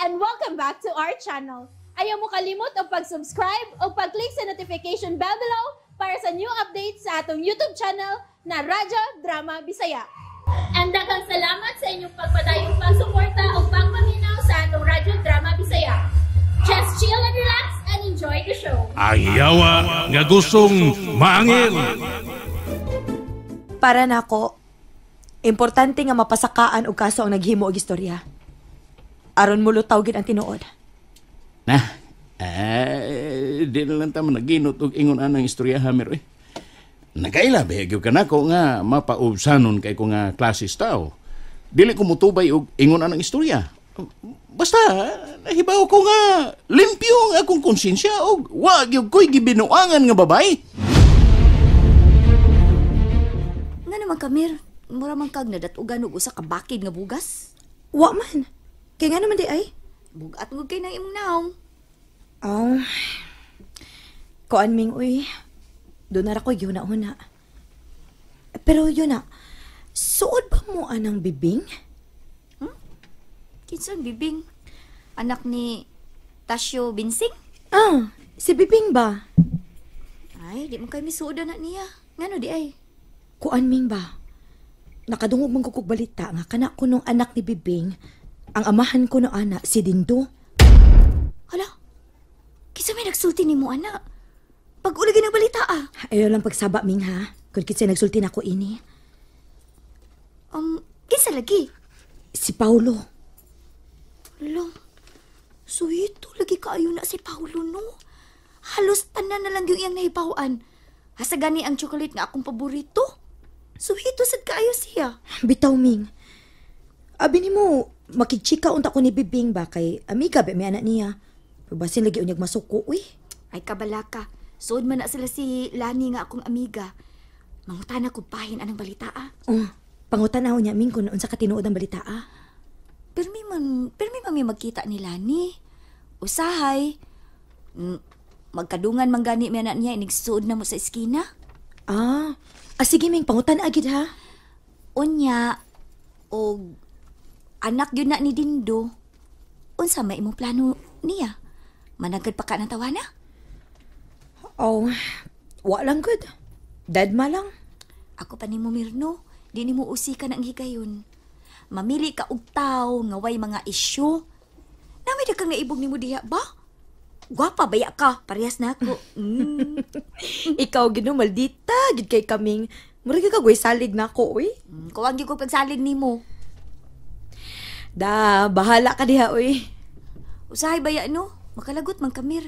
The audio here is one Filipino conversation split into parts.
and welcome back to our channel. Ayaw mo kalimot o pag-subscribe o pag-click sa notification bell below para sa new updates sa atong YouTube channel na Radyo Drama Bisaya. And daghang salamat sa inyong pagpadayong pagsuporta o pagpaminaw sa atong Radyo Drama Bisaya. Just chill and relax and enjoy the show. Ayawa nga gustong maangil. Para nako, importante nga mapasakaan og kaso ang naghimo og istorya. Aron mo lutaw gid ang tinuod. Di na lang tamo naginot og ingon anang istorya hamir eh. Nakaila behagyo ka nako nga mapaubsanon kay ko nga klasis tao. Dili ko mutubay og ingon anang istorya. Basta nahibaw ko nga limpyo ang akong konsensya og wag gyud ko'y gibinuangan nga babay. Nga naman Kamir, mura man kag nadatugan og usa ka bakid nga bugas. Wa man. Kaya nga naman di ay. Bugat mo kay nang imong naong. Oh. Kuan ming uy. Doon na ako yun na. Pero yun na, suod ba mo anang bibing? Kinsang bibing? Anak ni Tasyo Binsing? Ah, si bibing ba? Ay, di man kay misuod na niya. Ngano di ay? Kuan ming ba? Nakadungog man ko kog balita nga kana ko nung anak ni bibing, ang amahan ko no ana si Dindo. Hala, kisa may nagsulti ni mo anak. Pag ulagi na balita Ayaw lang pagsaba ming ha, kung kitsa nagsulti na ko ini. Kinsa lagi? Si Paulo. Alam, so ito lagi kaayo na si Paulo no. Halos tanan na lang yung iyang nahibawan. Hasa gani ang chocolate nga akong paborito. So ito sad kaayo siya. Bitaw ming. Abi ni mo, makikchika unta ko ni bibing ba kay amiga ba may anak niya. Basin lagi unyag masuko uy. Ay kabalaka. Suod man na sila si Lani nga akong amiga. Mangutana ko pahin anang balita Pangutanaw niya ming kung noon sa katinuod ang balita Permi man may magkita ni Lani. Usahay. Magkadungan man gani may anak niya inigsuod na mo sa eskina. Sige ming pangutan agid ha. Unya, og anak yun na ni Dindo. Unsa may imong plano niya? Managad pa ka ng tawana? Wa lang good. Dead ma lang. Ako pa ni mo Mirno, di ni mo usika ng higayon. Mamili ka og tao nga way mga isyu. Namay da kang naibog ni mo diha ba? Gwapa baya ka, parehas na ako. Ikaw gino maldita, gid kay kaming. Murag ka goy salig na ko uy. Kuwag gyud ko pagsalig nimo. Da, bahala ka diha uy. Usahay baya no, makalagot man Kamir.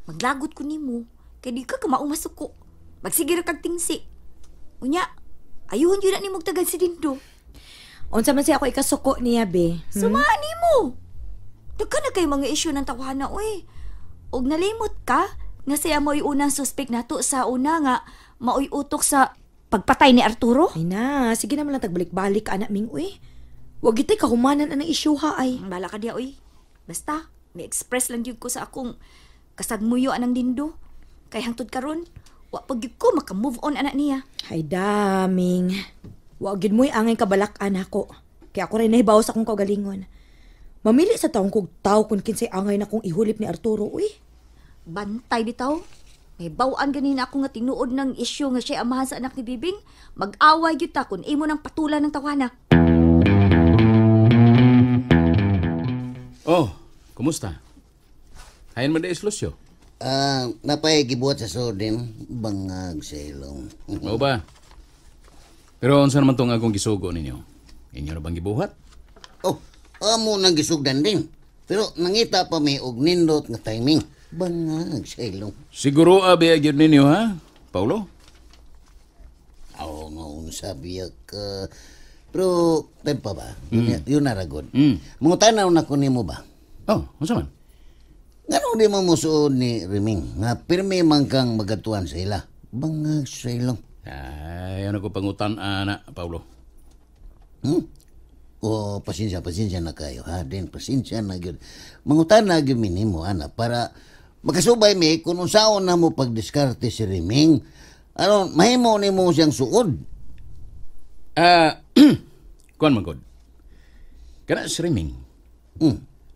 Maglagot ko nimo, kay di ka kamaong masuko. Magsigir kag tingsi. Unya, ayuhon yun na ni tagal si Dindo. Unsa man siya ako ikasuko niya be. Sumaan nimo. Daghan na kay mga isyu ng tawana oy. Og nalimot ka nga siya mo'y unang suspect nato sa una nga maoy utok sa pagpatay ni Arturo. Ay na, sige naman lang tagbalik-balik anak ming uy. Wag itay kahumanan anang isyuha ay. Bala ka diya oy. Basta, may express lang yun ko sa akong kasagmuyo anang Dindo. Kay hangtod karon, wa pag yun ko makamove on anak niya. Ay daming. Wag yun mo'y angay kabalak-an ako. Kaya ako rin nahibaw sa akong kagalingon. Mamili sa taong kong tao kung kinsay angay na kong ihulip ni Arturo, uy. Bantay bitaw. May bawaan ganina ako nga tinuod ng isyu nga siya amahan sa anak ni Bibing. Mag-away yun ta kung imo ng patulan ng tawana. Kumusta? Hayan man da islusyo? Napay gibuhat sa sodin, bangag sa ilong. Oo ba? Pero unsa naman tong akong gisugo ninyo? Inyo na bang gibuhat? Amo nang gisugdan din. Pero nangita pa may og nindot nga timing. Bangag sa ilong. Siguro abiag yun ninyo ha, Paulo? Maun sabi ka. Pero, time pa ba? Yun naragod. Mga tanaw na ko nimo ba? Unsa man? Ngano di mo musuod ni Riming nga pirmi man kang magatuan sa ila. Bangag sa ilong. Ay, ano ko pangutan, na, Paulo? Pasensya na kayo, ha? Din, pasensya na yun. Mangutan na yun minimo, ana, para makasubay mi kung unsaon na mo pagdiskarte si Riming. Mahimo ni mo siyang suod. Kuan man god. Kana si Riming.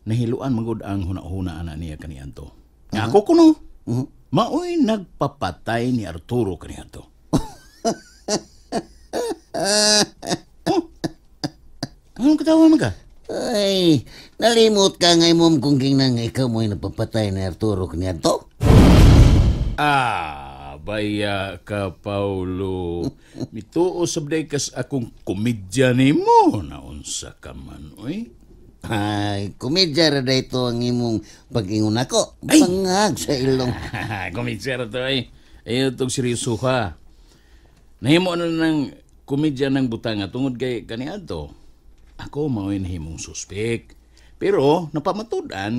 nahiluan magud ang huna-huna ana niya kaniadto. Nga ako kuno. Maoy nagpapatay ni Arturo kaniadto. Anong katawa mo ka? Ay, nalimot ka ngay mom kung ginang ikaw mo'y napapatay ni Arturo kaniadto. Baya ka, Paulo. Mituo sabday kas akong komedya nimo. Naunsa ka man, oy. Ay, komedya ra ito ang imong pag-ingon ako. Bangag sa ilong. Komedya ra to, ay. Ayaw itong seryoso ka. Nahimo na ng komedya ng butanga tungod kay kaniadto. Ako mao'y nahimong suspek. Pero napamatudan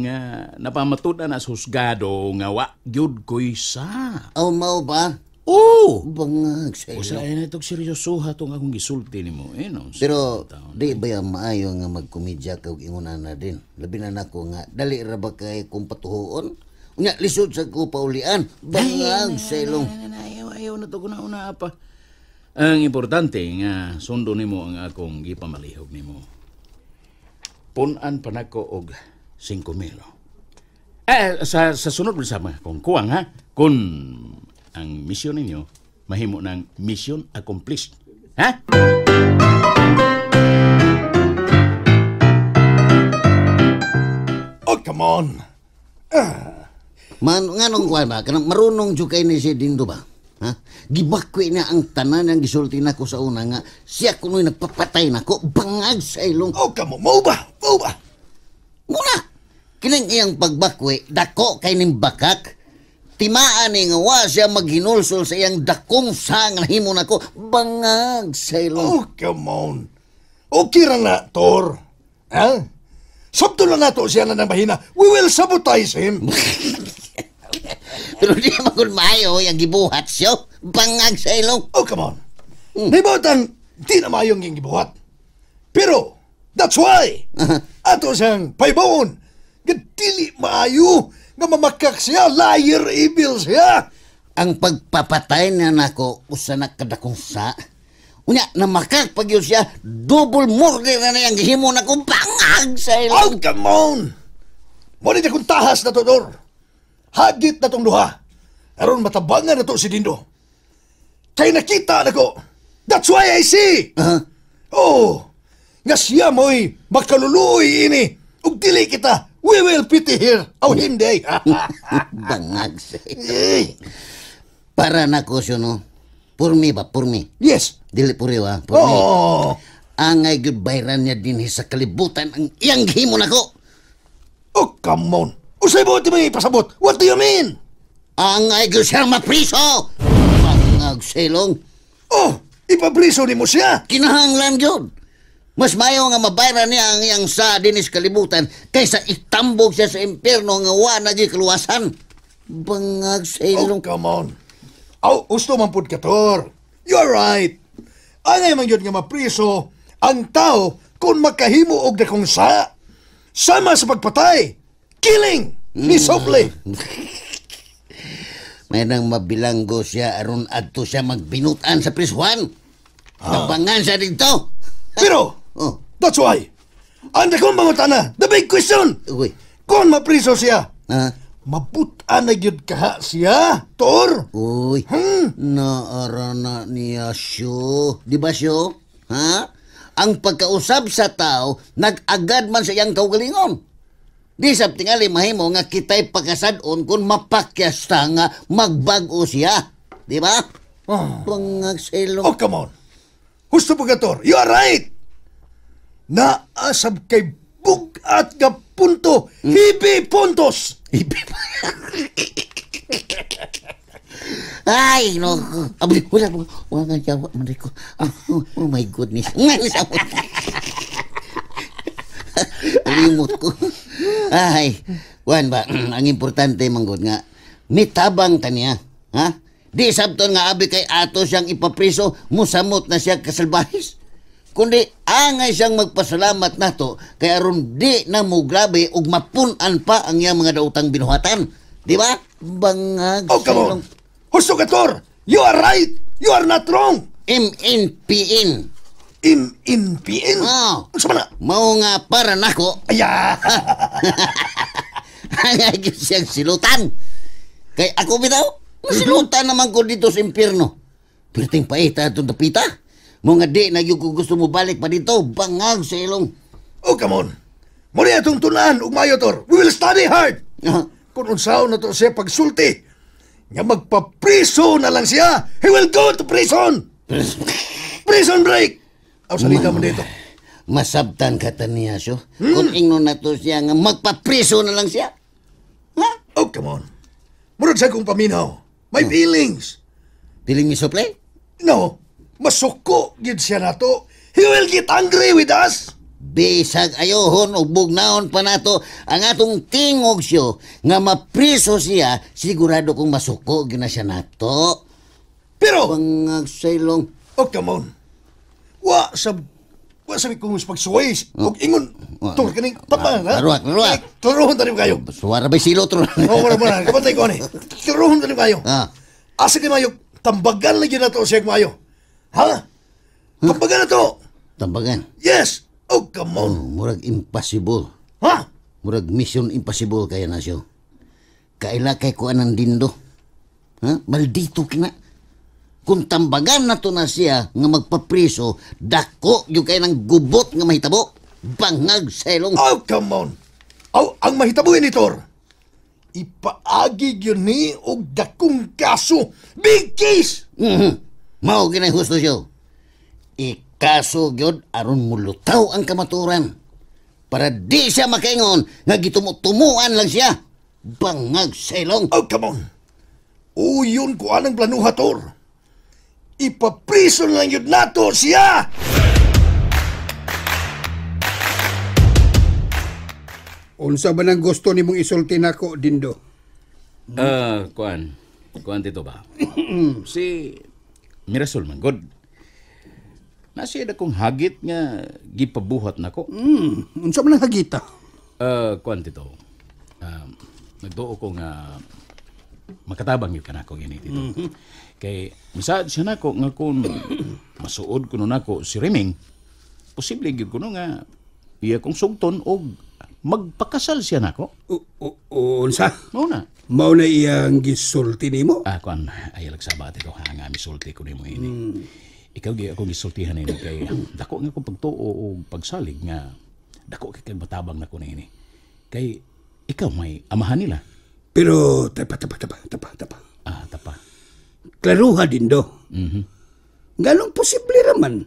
na husgado nga wa gyud ko'y sa. Aw mao ba? Oo! Bangag sa Usa ilong. ay na itong seryosoha itong akong gisulti ni mo. Pero di ba yung maayo nga magkomedya kag ingunan na din? Labi na nako nga dali ra ba kay kung patuhoon? Unya lisod sa ko paulian. Bangag sa ilong. Ayaw na to kuna-una pa. Ang importante nga sundo nimo ang akong gipamalihog nimo. Punan pa nako og 5,000. Sa sunod bersama kung kuwang ha, kung ang misyon ninyo mahimo ng mission accomplished. Ha? Oh, come on. Nganong kuan ba? Kanang marunong jud kay ni si Dindo ba? Ha? Gibakwi na ang tanan ang gisulti nako sa una nga siya kuno'y nagpapatay nako. Bangag sa ilong. Oh, come on. Mau ba? Muna, kining iyang pagbakwi, dako kay ning bakak. Timaan ni nga wa siya maghinulsol sa iyang dakong sang nahimo nako. Bangag sa ilong. Oh, come on. Okay ra na, Tor. Ha? Sabto lang nato siya na ng bahina. We will sabotage him. Pero di magul maayo yung gibuhat siya. Bangag sa ilong. Oh, come on. Naibautang di na mayong yung gibuhat. Pero, that's why, ato siyang paibaon. Gadili maayo nga mamakak siya, liar, evil siya. Ang pagpapatay na nako usanak kadakong sa. Unya, namakak pag yun siya, double murder na yung gihimo na kong bangag sa Oh, ilong. come on. Muna akong tahas na to, Dor. Hagit na tong duha. Aron matabangan na to si Dindo. Kay nakita na ko. That's why I see. Oh, nga siya mo'y makaluluoy ini. Ug dili kita, we will pity here. Aw hindi. Bangag sa ilong. Eh, Para nako siya no. Purmi ba? Purmi. yes. Dili puri wa. Purmi. Oh. Angay good bayran niya din sa kalibutan ang iyang gihimo nako. Oh, come on. Usay mo iti may pasabot. What do you mean? Angay good siya mapriso. Bangag sa ilong. Oh, ipabriso ni mo siya. Kinahanglan yun. Mas mayo nga mabayran niya ang iyang sa dinis kalibutan kaysa itambog siya sa impyerno nga wa na di kaluwasan. Bangag sa Oh, ilong. come on. Oh, gusto man pud ka, Tor. You're right. Angay man yun nga mapriso ang tao kung makahimo og dakong sa. Sama sa pagpatay. Killing. Ni Sople. May nang mabilanggo siya aron adto siya magbinutan sa priswan. Nabangan siya dito. Pero, Oh, that's why. Ang dakong mangutana, the big question. uy. Kung mapriso siya, Ha? mabutan na yun kaha siya, Tor. Uy. Naara na niya siyo. Di ba siyo? Ha? Ang pagkausap sa tao, nag-agad man sa iyang kaugalingon. Di sab tingali mahimo nga kita'y pagkasadon kung mapakyas ta nga magbago siya. Di ba? Bangag sa ilong. Oh, come on. Gusto po ka, Tor. You are right. Naasab kay bugat nga punto. Hibi puntos. Ay, no. Abay, wala nga jawa, manay ko. Oh my goodness. Alimot ko. Ay, wan ba, ang importante manggod nga, mitabang taniya. Ha? Di sabton nga abi kay ato siyang ipapriso, musamot na siya kasalbahis. Kundi angay siyang magpasalamat nato kay aron di na mo grabe ug mapunan pa ang iyang mga daotang binuhatan. Di ba? Bangag. Oh, come on. Gusto ka, Tor. You are right. You are not wrong. MNPN. In PN? Oh. Ano sa mana? Mao nga para nako. Aya. Hangay gyud siyang silutan. Kay ako bitaw, masilutan naman ko dito sa impyerno. Perting paita itong tapita. Mga di na yung gusto mo balik pa dito, bangag sa ilong. Oh, come on. Muna itong tulaan, ugmayo, Tor. We will study hard. Kung unsaon na to siya pagsulti, nga magpapriso na lang siya. He will go to prison. Prison break. Aw, salita mo dito. Masabtan ka taniya siyo. Kung ingnon na to siya nga magpapriso na lang siya. Ha? Oh, come on. Murag siya kong paminaw. My feelings. Piling mi suple? No, masuko gid siya na to. He will get angry with us. Bisag ayohon o bugnaon pa nato ang atong tingog siyo nga mapriso siya, sigurado kong masuko gina siya nato. Pero, Bangag sa ilong. oh, come on. Wa sabi kong pagsuways. Huwag ingon. Tor, kaning tapang, ha? Laruak. Klaruhon tanim kayo. Suwara ba silo tro? Oo, muna. Kapatay ko, ani. Klaruhon tanim kayo. Asa kayo mayo, tambagan lagi na to siya mayo. Ha? Tambagan na to. Tambagan. Yes. Oh, come on. Murag impossible. Ha? Murag mission impossible kaya na siyo. Kaila kay kuan ng dindo. Ha? Maldito kina. Kung tambagan na to na siya nga magpapriso, dako yung kay ng gubot nga mahitabo. Bangag sa ilong. Oh, come on. Oh, ang mahitabuhin ni Tor. Ipaagi yun ni og dakong kaso. Big case. Mao ginay husto siyo. Ikaso gyud aron mulutaw ang kamaturan. Para di siya makaingon nga gitumuan lang siya. Bangag sa ilong. Oh, come on. Uyon ko anang planuha, Tor. Ipapriso lang yun nato siya. Unsa ba nang gusto nimong isulti nako, Dindo? Kuan dito ba? Si Mirasol man god. Nasiya kong hagit nga gipabuhat nako. Unsa man ang hagita? Kuan dito. Nagduo ko nga makatabang yung kanako gini dito. Kay misad siya nako nga kung masuod kuno nako si Reming, posible gyud kuno nga iya kong sugton og magpakasal siya nako. Unsa? Mao na. Mao na iyang gisulti nimo? Kuan ay lagsabat ito nga misulti ko nimo ini. Ikaw gi ako gisultihan ini kay dako nga kong pagtuo og pagsalig nga dako kay matabang nako na ini. Kay ikaw may amahan nila. Pero tapa. Tapa. Klaruha, Dindo. Ganong posible raman.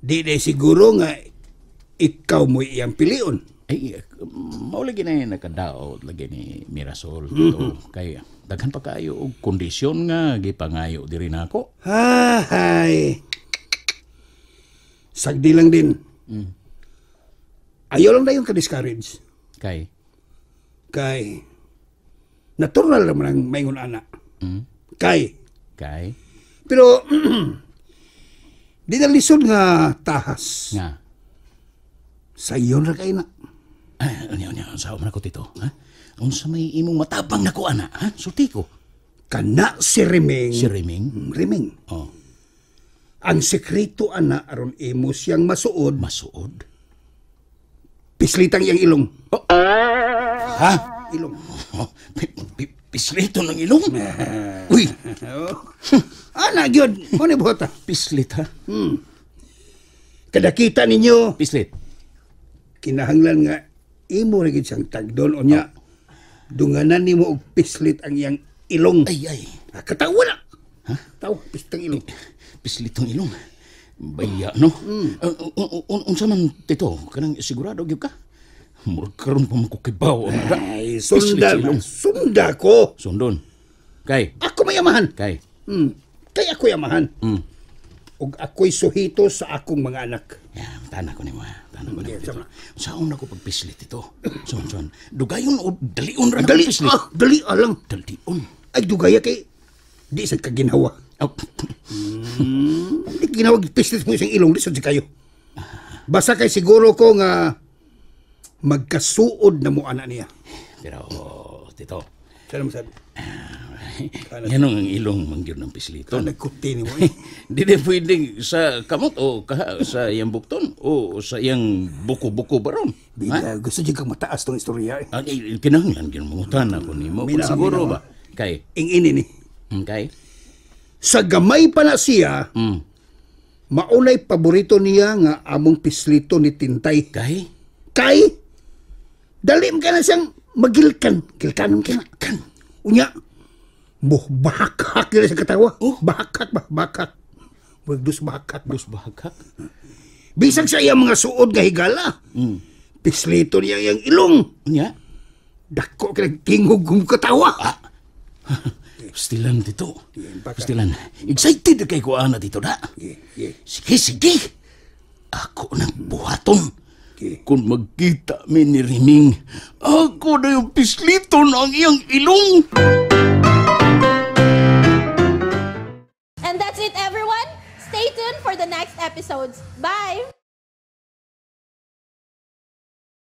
Di na siguro nga ikaw mo iyang pilion. Ay, maulagi na nakadaot lagi ni Mirasol dito. Kay daghan pa kayo og kondisyon nga gipangayo diri nako. Hay. Sagdi lang din. Ayaw lang na yung ka-discourage. Kay natural naman ang maingon anak. Kay. Pero di na lisod nga tahas. Nga. Sa iyon ra kay na. Saan man ako dito? Ha? Unsa may imong matabang nako ana? Ha? Sulti ko. Kana si Reming. Si Reming? Reming. Oh. Ang sekreto ana aron imo siyang masuod. Masuod? Pislitang iyang ilong. Oh. Ha? Ilong. Oh, pislito ng ilong? Uy! Ana, gyud. Mo ni buhata. Pislit, ha? Kadakita ninyo. Pislit. Kinahanglan nga imo ra gid siyang tagdon unya. Dunganan nimo og pislit ang iyang ilong. Ay. Katawa na. Ha? Taw, pislit ang ilong. Pislit ang ilong. Baya, no? Unsa man tito, kanang sigurado gyud ka? Murag karon pa man ko kibaw. Ay, sunda ko. Sundon. Kay? Ako may amahan. Kay? Kay ako'y amahan. Ug ako'y suhito sa akong mga anak. Tana ko ni mo. Saan ako pagpislit ito? Son. Dugayon o dalion ra na pagpislit? Dali lang. Dalion? Ay, dugaya kay di sa kaginawa. Di ginawa pislit mo isang ilong lisod si kayo. Basta kay siguro ko nga magkasuod na mo anak niya. Pero, tito. Saan mo sabi? Ganun ang ilong mangyod ng pisliton. Nagkuti ni mo eh. Di na pwedeng sa kamot o sa iyang bukton o sa iyang buko-buko baron. Bida, gusto dyan kang mataas tong istorya eh. Kinahanglan ginmungutan ako ni mo. Kung siguro ba? Kay? Ingini ni. Kay? Sa gamay pa na siya, maunay paborito niya nga among pislito ni Tintay. Kay? Kay, dalim ka na siyang magilkan. Kilkanon ka na. Unya, bahakak nila sa katawa. Bahakak ba? Bahakak. Dus bahakak ba? Dus bahakak? Bisag sa iyang mga suod nga higala. Pislito niya iyang ilong. Nya? Dako ka nagtingog kung katawa. Pastilan dito. Pastilan. Excited kay ko ana dito na. Sige, sige. Ako nang buhaton. Kung magkita mi ni Riming, ako na yung pisliton ang iyang ilong. And that's it, everyone. Stay tuned for the next episodes. Bye!